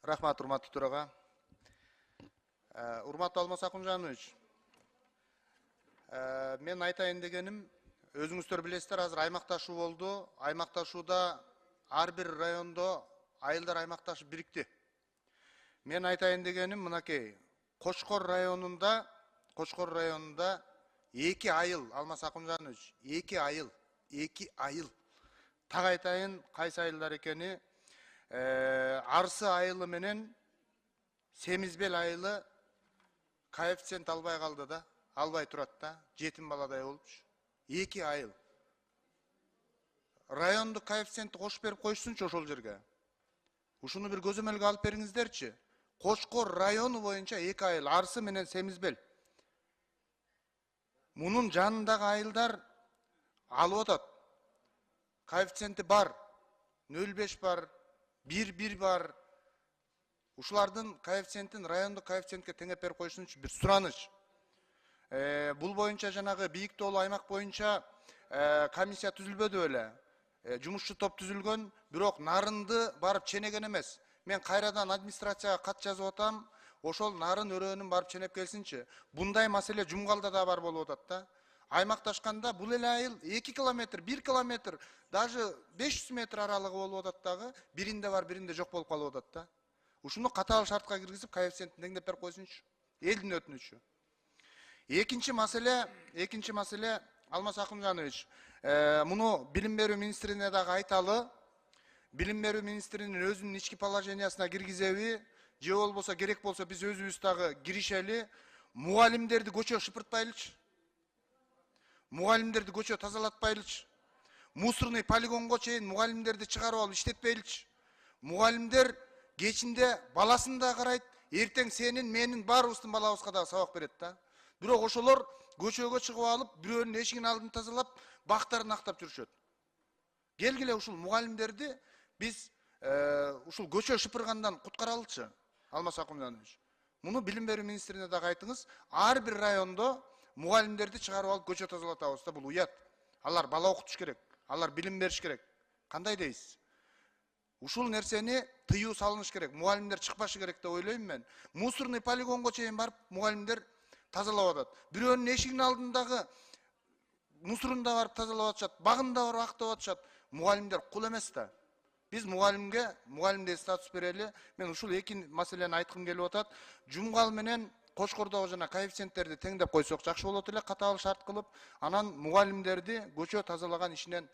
Рахмат, урматтуу төрага. Урматтуу Алмаз Акунжанович, мен айтайын дегеним, өзүңүздөр билесиздер, азыр аймакташуу болду. Аймакташууда ар бир райондо айылдар аймакташып бирикти. Мен айтайын дегеним, мынакей, Кошкор районунда 2 айыл, Алмаз Акунжанович, 2 айыл. Так айтайын, кайсы айылдар экени, Арсы айылы менен Семизбел айылы коэффициент албай калды да, албай турат да, жетим баладай болупчу. 2 айыл. Райондук коэффициентти кошуп берип коюшсунчу ошол жерге. Ушуну бир көзөмөлгө алып бериңиздерчи. Кошкор району боюнча 2 айыл, Арсы менен Семизбел. Мунун жанындагы айылдар алып атат. Коэффициенти бар, 0,5 бар, 1,1 бар. Ушулардын коэффициентин райондук коэффициентке теңеп берип коюшсунчу, бир сураныч. Бул боюнча жанагы бийик тоолуу аймак боюнча комиссия түзүлбөдү беле. Жумушчу топ түзүлгөн, бирок нарынды барып ченеген эмес. Мен кайрадан администрацияга кат жазып атам, ошол нарын өрөөнүн барып ченеп келсинчи. Бундай маселе Жумгалда да бар болуп атат да. Аймакташканда бул эле айыл 2 километр, 1 километр, даже 500 метр аралыгы болуп атат дагы, биринде бар, биринде жок болуп калып атат да. Ушуну катаал шартка киргизип, коэффициентин теңдеп берип койсунчу. Элдин өтүнүчү. Экинчи маселе, Алмаз Акунжанович, муну билим берүү министрине дагы айталы. Билим берүү министринин өзүнүн ички положениясына киргизеби, же болбосо керек болсо биз өзүбүз дагы киришели, мугалимдерди көчө шыпыртпайлычы. Мугалимдерди көчө тазалатпайлычы. Мусорный полигонго чейин мугалимдерди чыгарып алып иштетпейличи. Мугалимдер кечинде баласын да карайт, эртең сенин, менин, баарыбыздын балабызга дагы сабак берет да. Бирок ошолор көчөгө чыгып алып, бирөөнүн эшигин алдын тазалап, бактарын актап жүрүшөт. Келгиле ушул мугалимдерди биз ушул көчө шыпыргандан куткаралычы, Алмаз Акунжанович. Муну билим берүү министрине дагы айтыңыз, ар бир райондо мугалимдерди чыгарып алып көчө тазалатабыз да, бул уят. Алар бала окутуш керек, алар билим бериш керек. Кандай дейсиз? Ушул нерсени тыюу салыныш керек. Мугалимдер чыкпашы керек деп ойлойм мен. Мусорный полигонго чейин барып мугалимдер тазалап атат. Бирөөнүн эшигинин алдындагы мусорун да барып тазалап атышат, багын да барып актап атышат. Мугалимдер кул эмес да. Биз мугалимге статус берели. Мен ушул эки маселени айткым келип атат. Жумгал менен Кошкордогу жана коэффициенттерди теңдеп койсок жакшы болот эле, катаал шарт кылып, анан мугалимдерди көчө тазалаган ишинен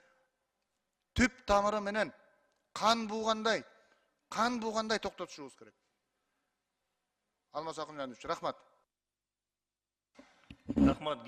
түп тамыры менен кан буугандай токтотушубуз керек. Алмаз Акунжанович, рахмат. Рахмат.